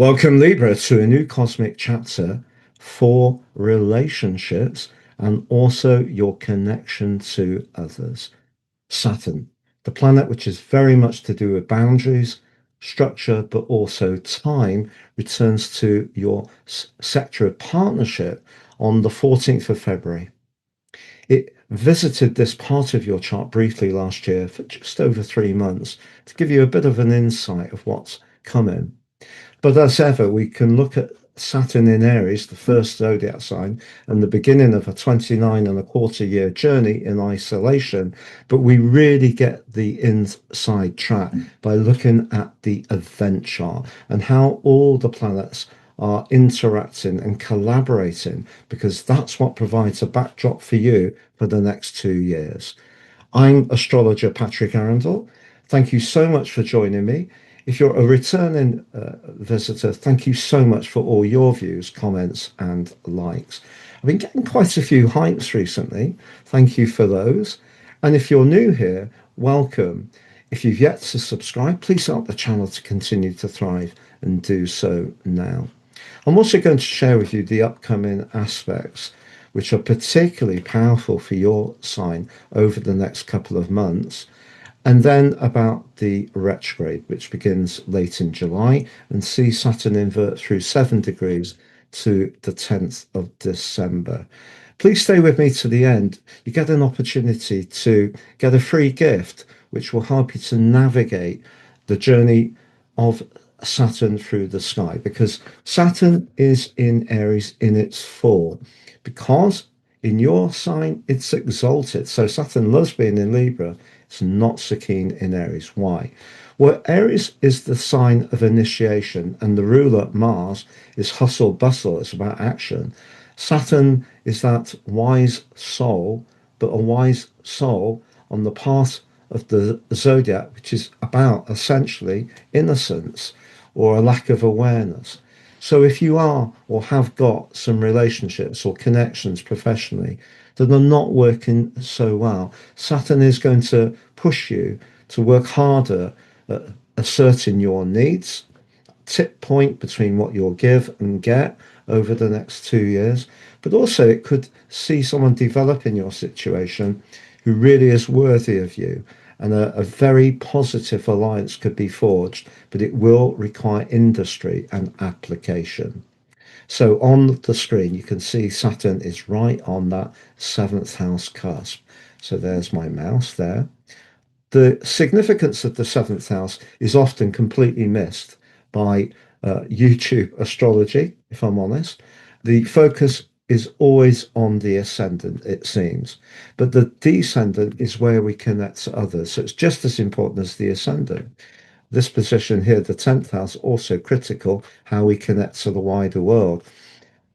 Welcome, Libra, to a new cosmic chapter for relationships and also your connection to others. Saturn, the planet which is very much to do with boundaries, structure, but also time, returns to your sector of partnership on the 14th of February. It visited this part of your chart briefly last year for just over 3 months to give you a bit of an insight of what's coming. But as ever, we can look at Saturn in Aries, the first zodiac sign, and the beginning of a 29 and a quarter year journey in isolation. But we really get the inside track by looking at the event chart and how all the planets are interacting and collaborating, because that's what provides a backdrop for you for the next 2 years. I'm astrologer Patrick Arundel. Thank you so much for joining me. If you're a returning visitor, thank you so much for all your views, comments, and likes. I've been getting quite a few hypes recently. Thank you for those. And if you're new here, welcome. If you've yet to subscribe, please help the channel to continue to thrive and do so now. I'm also going to share with you the upcoming aspects, which are particularly powerful for your sign over the next couple of months. And then about the retrograde, which begins late in July and sees Saturn invert through 7 degrees to the 10th of December. Please stay with me to the end. You get an opportunity to get a free gift, which will help you to navigate the journey of Saturn through the sky, because Saturn is in Aries in its fall, because in your sign it's exalted. So Saturn loves being in Libra. It's not so keen in Aries. Why? Well, Aries is the sign of initiation, and the ruler, Mars, is hustle bustle. It's about action. Saturn is that wise soul, but a wise soul on the path of the zodiac, which is about essentially innocence or a lack of awareness. So if you are or have got some relationships or connections professionally that are not working so well, Saturn is going to push you to work harder at asserting your needs, tip point between what you'll give and get over the next 2 years. But also it could see someone develop in your situation who really is worthy of you, and a very positive alliance could be forged, but it will require industry and application. So on the screen, you can see Saturn is right on that 7th house cusp. So there's my mouse there. The significance of the 7th house is often completely missed by YouTube astrology, if I'm honest. The focus is always on the ascendant, it seems. But the descendant is where we connect to others. So it's just as important as the ascendant. This position here, the 10th house, also critical, how we connect to the wider world.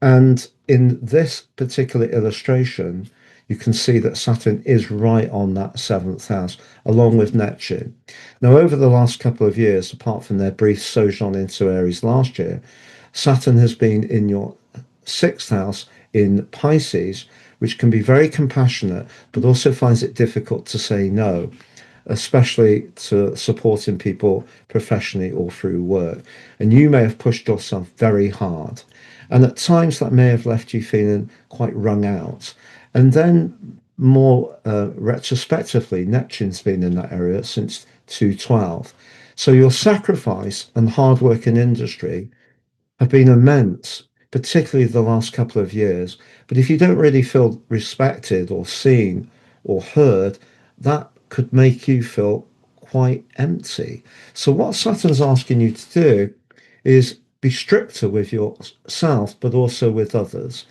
And in this particular illustration, you can see that Saturn is right on that 7th house, along with Neptune. Now, over the last couple of years, apart from their brief sojourn into Aries last year, Saturn has been in your 6th house in Pisces, which can be very compassionate, but also finds it difficult to say no, especially to supporting people professionally or through work. And you may have pushed yourself very hard. And at times that may have left you feeling quite wrung out. And then more retrospectively, Neptune's been in that area since 2012. So your sacrifice and hard work in industry have been immense, particularly the last couple of years. But if you don't really feel respected or seen or heard, that could make you feel quite empty. So what Saturn's asking you to do is be stricter with yourself, but also with others.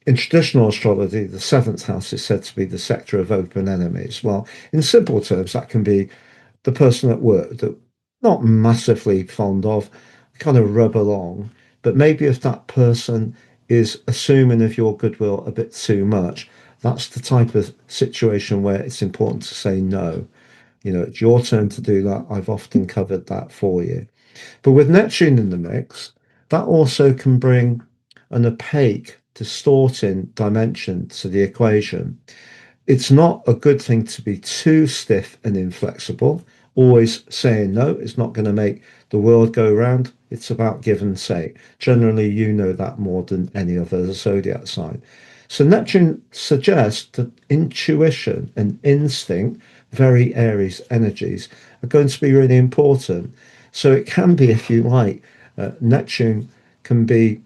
In traditional astrology, the 7th house is said to be the sector of open enemies. Well, in simple terms, that can be the person at work that not massively fond of, kind of rub along, but maybe if that person is assuming of your goodwill a bit too much, that's the type of situation where it's important to say no. It's your turn to do that. I've often covered that for you. But with Neptune in the mix, that also can bring an opaque, distorting dimension to the equation. It's not a good thing to be too stiff and inflexible. Always saying no is not going to make the world go round. It's about give and take. Generally, you know that more than any other zodiac sign. So Neptune suggests that intuition and instinct, very Aries energies, are going to be really important. So it can be, if you like, Neptune can be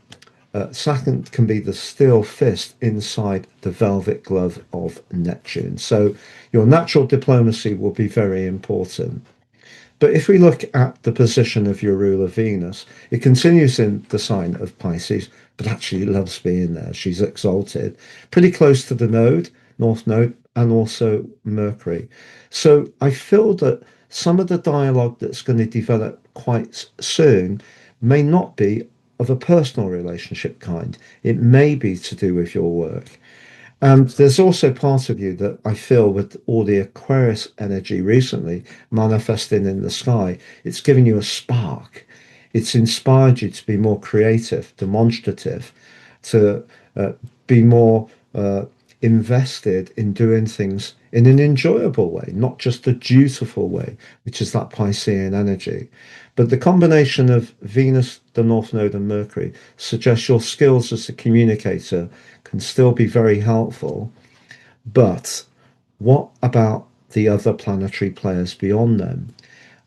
Saturn can be the steel fist inside the velvet glove of Neptune. So your natural diplomacy will be very important. But if we look at the position of your ruler Venus, it continues in the sign of Pisces, but actually loves being there. She's exalted, pretty close to the node, North Node, and also Mercury. So I feel that some of the dialogue that's going to develop quite soon may not be of a personal relationship kind. It may be to do with your work. And there's also part of you that I feel with all the Aquarius energy recently manifesting in the sky, it's given you a spark. It's inspired you to be more creative, demonstrative, to uh, be more invested in doing things in an enjoyable way, not just a dutiful way, which is that Piscean energy. But the combination of Venus, the North Node, and Mercury suggests your skills as a communicator can still be very helpful. But what about the other planetary players beyond them?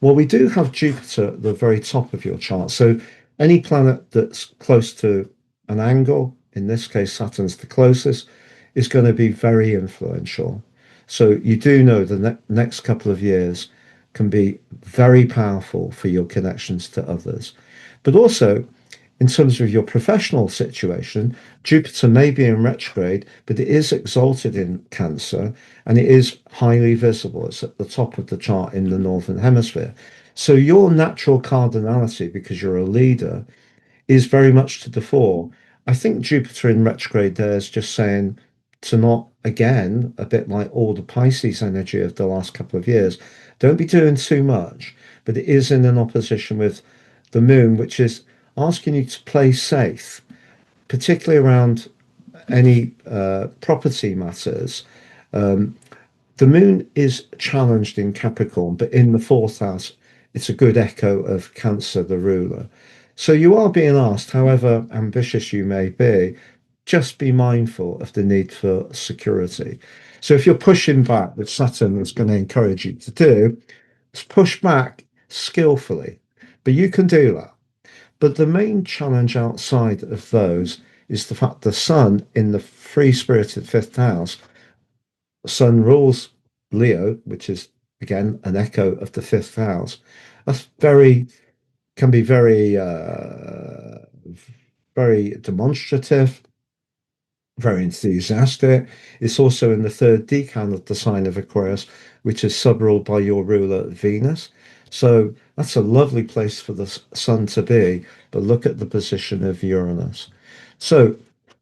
Well, we do have Jupiter at the very top of your chart. So any planet that's close to an angle, in this case, Saturn's the closest, is going to be very influential. So you do know the next couple of years can be very powerful for your connections to others. But also, in terms of your professional situation, Jupiter may be in retrograde, but it is exalted in Cancer and it is highly visible. It's at the top of the chart in the Northern Hemisphere. So your natural cardinality, because you're a leader, is very much to the fore. I think Jupiter in retrograde there is just saying to not, again, a bit like all the Pisces energy of the last couple of years, don't be doing too much, but it is in an opposition with the moon, which is asking you to play safe, particularly around any property matters. Um, the moon is challenged in Capricorn, but in the fourth house, it's a good echo of Cancer, the ruler. So you are being asked, however ambitious you may be, just be mindful of the need for security. So if you're pushing back, which Saturn is going to encourage you to do, is push back skillfully. But you can do that. But the main challenge outside of those is the fact the sun in the free spirited fifth house, sun rules Leo, which is again an echo of the fifth house. That's very can be very demonstrative, very enthusiastic. It's also in the third decan of the sign of Aquarius, which is subruled by your ruler Venus. So that's a lovely place for the sun to be. But look at the position of Uranus. So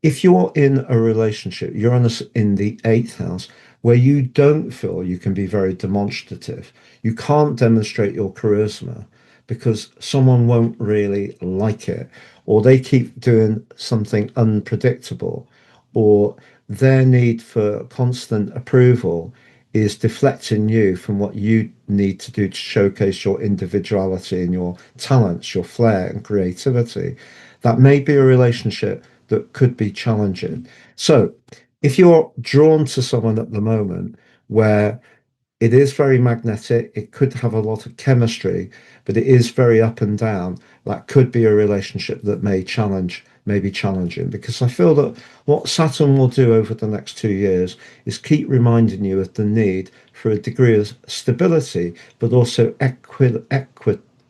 if you're in a relationship, Uranus in the eighth house, where you don't feel you can be very demonstrative, you can't demonstrate your charisma because someone won't really like it, or they keep doing something unpredictable, or their need for constant approval is deflecting you from what you need to do to showcase your individuality and your talents, your flair and creativity. That may be a relationship that could be challenging. So, if you're drawn to someone at the moment where it is very magnetic. It could have a lot of chemistry, but it is very up and down. That could be a relationship that may be challenging, because I feel that what Saturn will do over the next 2 years is keep reminding you of the need for a degree of stability, but also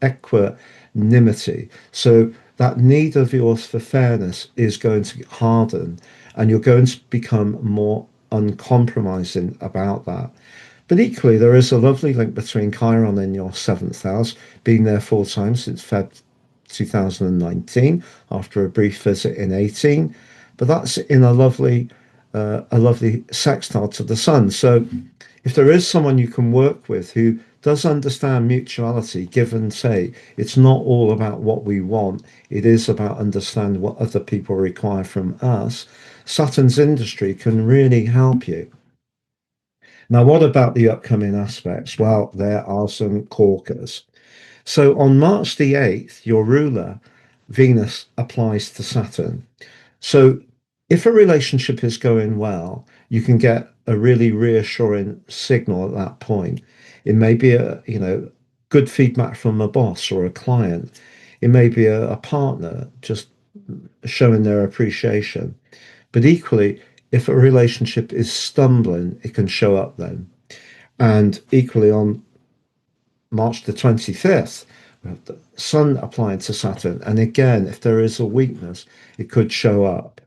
equanimity. So that need of yours for fairness is going to harden, and you're going to become more uncompromising about that. But equally, there is a lovely link between Chiron and your seventh house, been there 4 times since Feb 2019, after a brief visit in 18. But that's in a lovely sextile to the sun. So if there is someone you can work with who does understand mutuality, give and take, it's not all about what we want. It is about understanding what other people require from us. Saturn's industry can really help you. Now, what about the upcoming aspects? Well, there are some corkers. So on March the 8th, your ruler, Venus, applies to Saturn. So if a relationship is going well, you can get a really reassuring signal at that point. It may be good feedback from a boss or a client. It may be a partner just showing their appreciation. But equally, if a relationship is stumbling, it can show up then. And equally on March the 25th, we have the Sun applying to Saturn. And again, if there is a weakness, it could show up.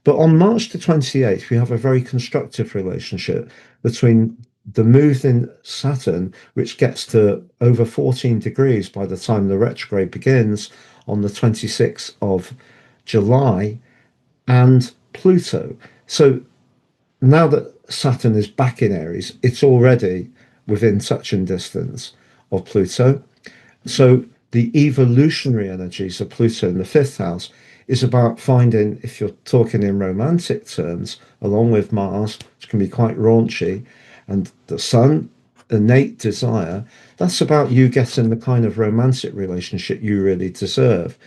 But on March the 28th, we have a very constructive relationship between the move in Saturn, which gets to over 14 degrees by the time the retrograde begins on the 26th of July, and Pluto. So now that Saturn is back in Aries, it's already within touching distance of Pluto. So the evolutionary energies of Pluto in the fifth house is about finding, if you're talking in romantic terms, along with Mars, which can be quite raunchy, and the Sun, innate desire, that's about you getting the kind of romantic relationship you really deserve.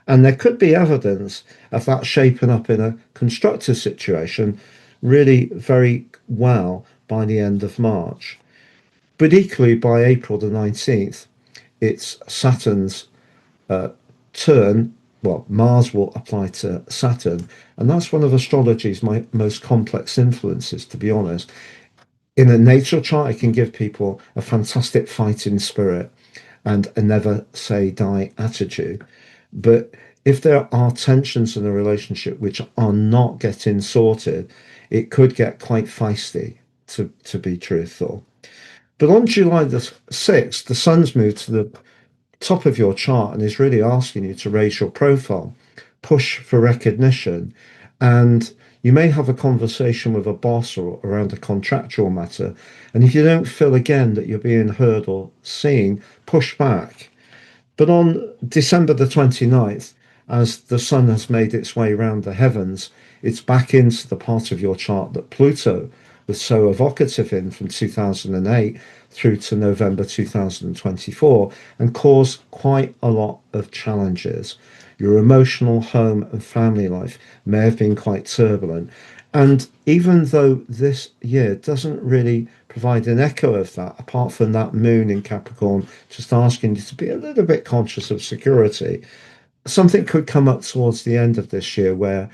And there could be evidence of that shaping up in a constructive situation really very well by the end of March. But equally, by April the 19th, it's Saturn's uh, turn. Well, Mars will apply to Saturn, and that's one of astrology's most complex influences, to be honest. In a natal chart, it can give people a fantastic fighting spirit and a never say die attitude. But if there are tensions in a relationship which are not getting sorted, it could get quite feisty, to be truthful. But on July the 6th, the sun's moved to the top of your chart and is really asking you to raise your profile, push for recognition, and you may have a conversation with a boss or around a contractual matter. And if you don't feel again that you're being heard or seen, push back. But on December the 29th, as the sun has made its way round the heavens, it's back into the part of your chart that Pluto was so evocative in from 2008 through to November 2024 and caused quite a lot of challenges. Your emotional home and family life may have been quite turbulent. And even though this year doesn't really provide an echo of that, apart from that moon in Capricorn, just asking you to be a little bit conscious of security, something could come up towards the end of this year where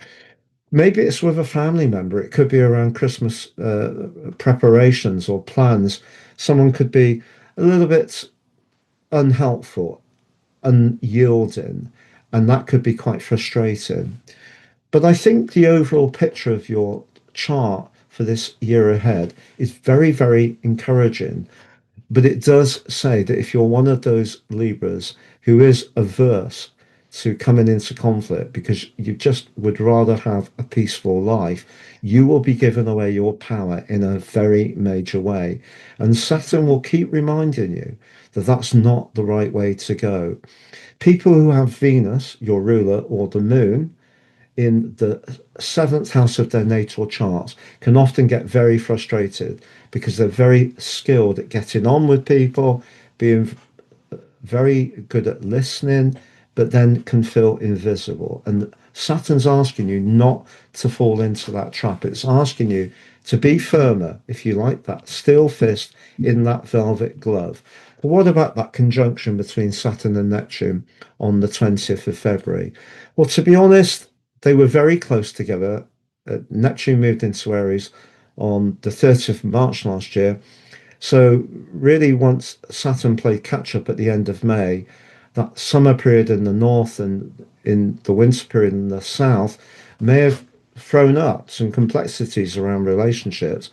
maybe it's with a family member. It could be around Christmas preparations or plans. Someone could be a little bit unhelpful, unyielding, and that could be quite frustrating. But I think the overall picture of your chart for this year ahead is very, very encouraging. But it does say that if you're one of those Libras who is averse to coming into conflict because you just would rather have a peaceful life, you will be giving away your power in a very major way. And Saturn will keep reminding you that that's not the right way to go. People who have Venus, your ruler, or the moon, in the seventh house of their natal charts can often get very frustrated because they're very skilled at getting on with people, being very good at listening, but then can feel invisible. And Saturn's asking you not to fall into that trap. It's asking you to be firmer, if you like, that steel fist in that velvet glove. But what about that conjunction between Saturn and Neptune on the 20th of February? Well, to be honest, they were very close together. Neptune moved into Aries on the 30th of March last year. So, really, once Saturn played catch up at the end of May, that summer period in the north and in the winter period in the south may have thrown up some complexities around relationships.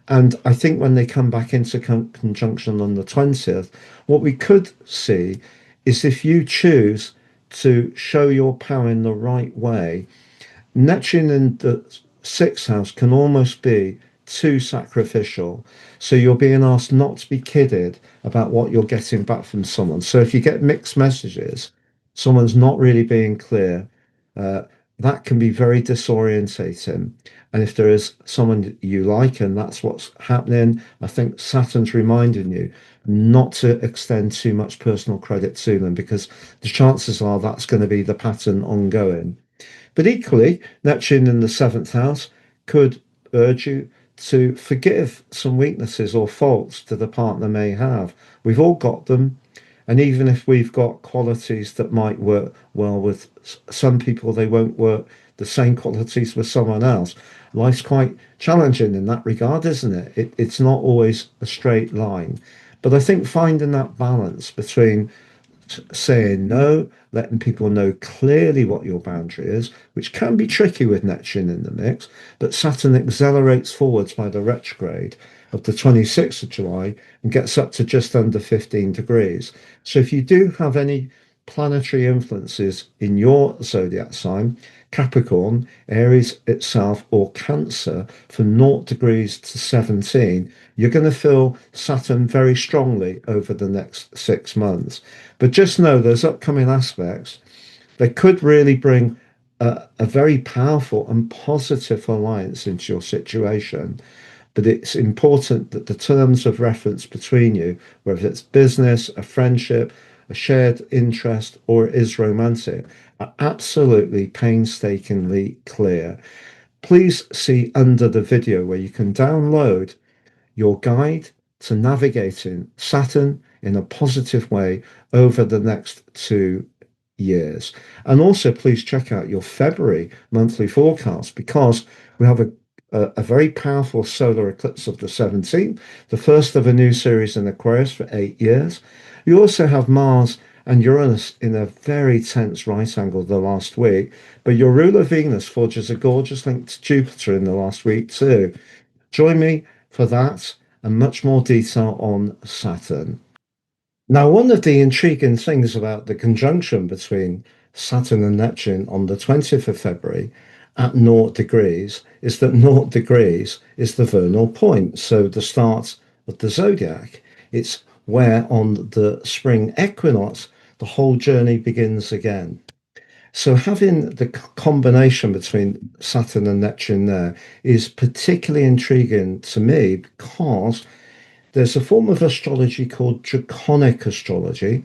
And I think when they come back into conjunction on the 20th, what we could see is if you choose to show your power in the right way, Neptune in the sixth house can almost be too sacrificial. So you're being asked not to be kidded about what you're getting back from someone. So if you get mixed messages, someone's not really being clear. Uh, that can be very disorientating. And if there is someone you like and that's what's happening, I think Saturn's reminding you not to extend too much personal credit to them because the chances are that's going to be the pattern ongoing. But equally, Neptune in the seventh house could urge you to forgive some weaknesses or faults that the partner may have. We've all got them. And even if we've got qualities that might work well with some people, they won't work the same qualities with someone else. Life's quite challenging in that regard, isn't it? It's not always a straight line. But I think finding that balance between saying no, letting people know clearly what your boundary is, which can be tricky with Neptune in the mix, but Saturn accelerates forwards by the retrograde of the 26th of July and gets up to just under 15 degrees. So if you do have any planetary influences in your zodiac sign, Capricorn, Aries itself, or Cancer from 0 degrees to 17, you're going to feel Saturn very strongly over the next 6 months. But just know those upcoming aspects, they could really bring a very powerful and positive alliance into your situation. But it's important that the terms of reference between you, whether it's business, a friendship, a shared interest, or it is romantic, are absolutely painstakingly clear. Please see under the video where you can download your guide to navigating Saturn in a positive way over the next 2 years. And also, please check out your February monthly forecast because we have a very powerful solar eclipse of the 17th, the first of a new series in Aquarius for 8 years. You also have Mars and Uranus in a very tense right angle the last week, but your ruler Venus forges a gorgeous link to Jupiter in the last week too. Join me for that and much more detail on Saturn. Now, one of the intriguing things about the conjunction between Saturn and Neptune on the 20th of February at 0 degrees is that 0 degrees is the vernal point, so the start of the zodiac. It's where on the spring equinox the whole journey begins again. So having the combination between Saturn and Neptune there is particularly intriguing to me because there's a form of astrology called Draconic astrology,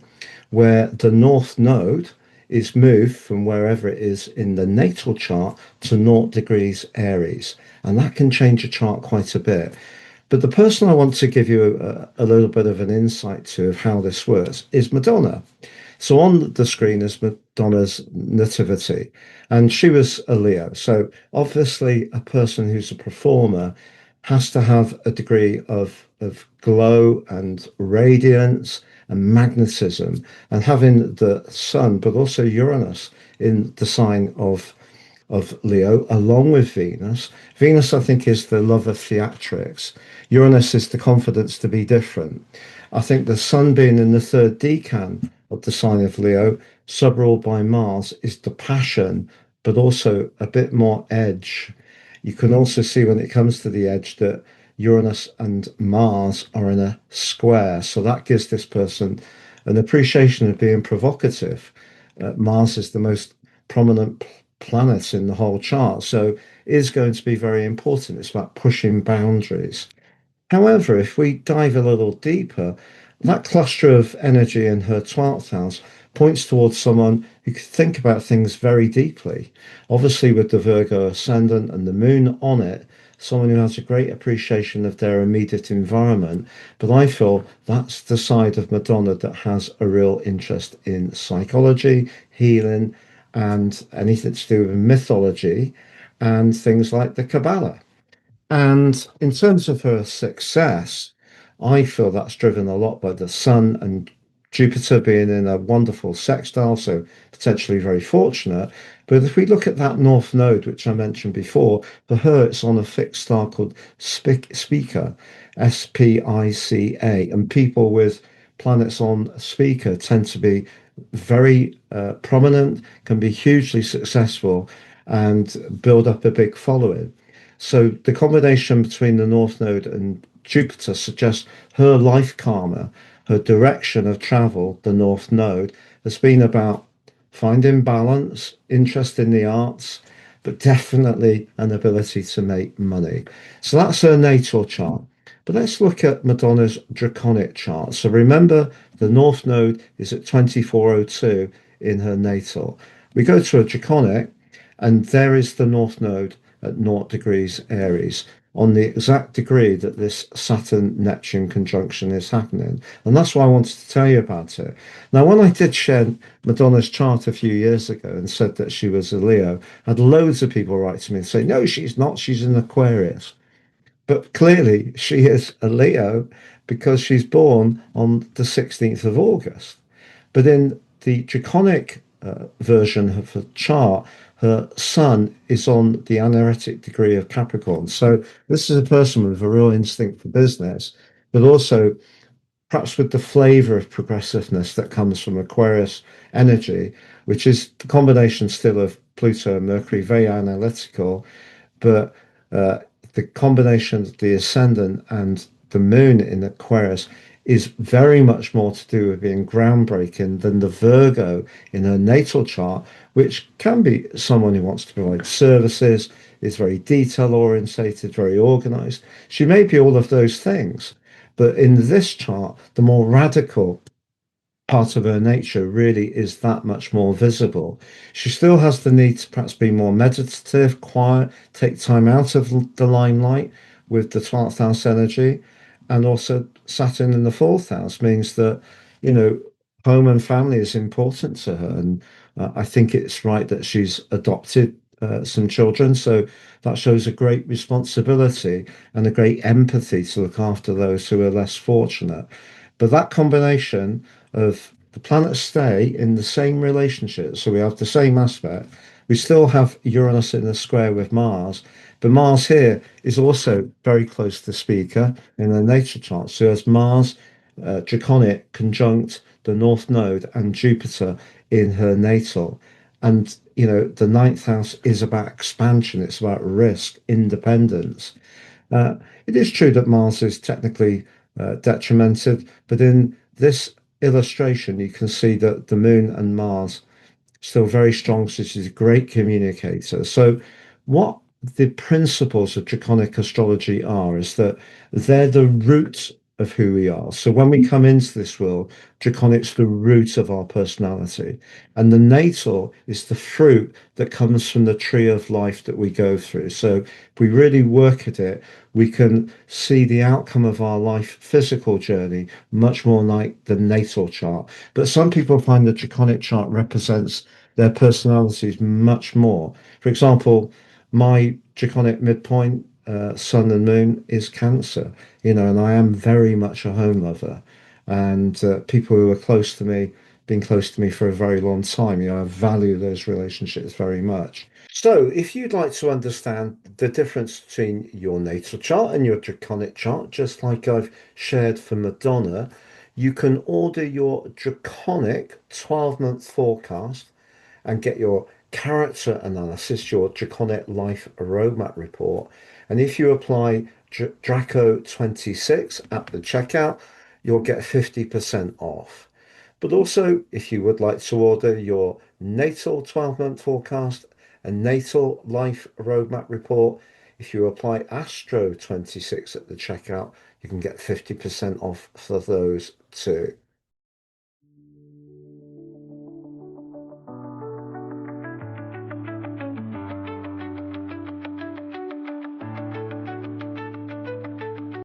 where the North Node is moved from wherever it is in the natal chart to 0 degrees Aries. And that can change a chart quite a bit. But the person I want to give you a little bit of an insight to of how this works is Madonna. So on the screen is Madonna's nativity, and she was a Leo. So obviously, a person who's a performer has to have a degree of glow and radiance and magnetism, and having the sun, but also Uranus in the sign of Leo, along with Venus. Venus, I think, is the love of theatrics. Uranus is the confidence to be different. I think the Sun being in the third decan of the sign of Leo, subruled by Mars, is the passion, but also a bit more edge. You can also see when it comes to the edge that Uranus and Mars are in a square. So that gives this person an appreciation of being provocative. Mars is the most prominent planet in the whole chart, so is going to be very important. It's about pushing boundaries. However, if we dive a little deeper, that cluster of energy in her 12th house points towards someone who could think about things very deeply. Obviously, with the Virgo ascendant and the moon on it, someone who has a great appreciation of their immediate environment. But I feel that's the side of Madonna that has a real interest in psychology, healing, and anything to do with mythology and things like the Kabbalah. And in terms of her success, I feel that's driven a lot by the Sun and Jupiter being in a wonderful sextile, so potentially very fortunate. But if we look at that North Node, which I mentioned before, for her it's on a fixed star called Spica, Spica, and people with planets on Spica tend to be very prominent, can be hugely successful, and build up a big following. So the combination between the North Node and Jupiter suggests her life karma, her direction of travel, the North Node, has been about finding balance, interest in the arts, but definitely an ability to make money. So that's her natal chart. But let's look at Madonna's Draconic chart. So remember, the North Node is at 2402 in her natal. We go to a Draconic, and there is the North Node at 0 degrees Aries on the exact degree that this Saturn Neptune conjunction is happening. And that's why I wanted to tell you about it. Now, when I did share Madonna's chart a few years ago and said that she was a Leo, I had loads of people write to me and say, no, she's not, she's an Aquarius. But clearly, she is a Leo because she's born on the 16th of August. But in the Draconic version of her chart, her sun is on the anaretic degree of Capricorn. So this is a person with a real instinct for business, but also perhaps with the flavor of progressiveness that comes from Aquarius energy, which is the combination still of Pluto and Mercury, very analytical, but uh, the combination of the ascendant and the moon in Aquarius is very much more to do with being groundbreaking than the Virgo in her natal chart, which can be someone who wants to provide services, is very detail orientated, very organized. She may be all of those things, but in this chart, the more radical part of her nature really is that much more visible. She still has the need to perhaps be more meditative, quiet, take time out of the limelight with the 12th house energy. And also, Saturn in the fourth house means that, you know, home and family is important to her. And I think it's right that she's adopted some children. So that shows a great responsibility and a great empathy to look after those who are less fortunate. But that combination of the planets stay in the same relationship, so we have the same aspect. We still have Uranus in a square with Mars, but Mars here is also very close to Spica in the nature chart. So as Mars, Draconic, conjunct the North Node and Jupiter in her natal. And, you know, the ninth house is about expansion, it's about risk, independence. Uh, it is true that Mars is technically detrimented, but in this illustration, you can see that the Moon and Mars still very strong. So she's a great communicator. So, what the principles of Draconic astrology are is that they're the root of who we are. So, when we come into this world, Draconic's the root of our personality, and the natal is the fruit that comes from the tree of life that we go through. So, if we really work at it, we can see the outcome of our life physical journey much more like the natal chart. But some people find the Draconic chart represents their personalities much more. For example, my Draconic midpoint, sun and moon, is Cancer, you know, and I am very much a home lover. And people who are close to me, been close to me for a very long time, you know, I value those relationships very much. So, if you'd like to understand the difference between your natal chart and your Draconic chart, just like I've shared for Madonna, you can order your Draconic 12-month forecast and get your character analysis, your Draconic Life Roadmap report. And if you apply Draco 26 at the checkout, you'll get 50% off. But also, if you would like to order your natal 12-month forecast and natal life roadmap report, if you apply Astro 26 at the checkout, you can get 50% off for those too.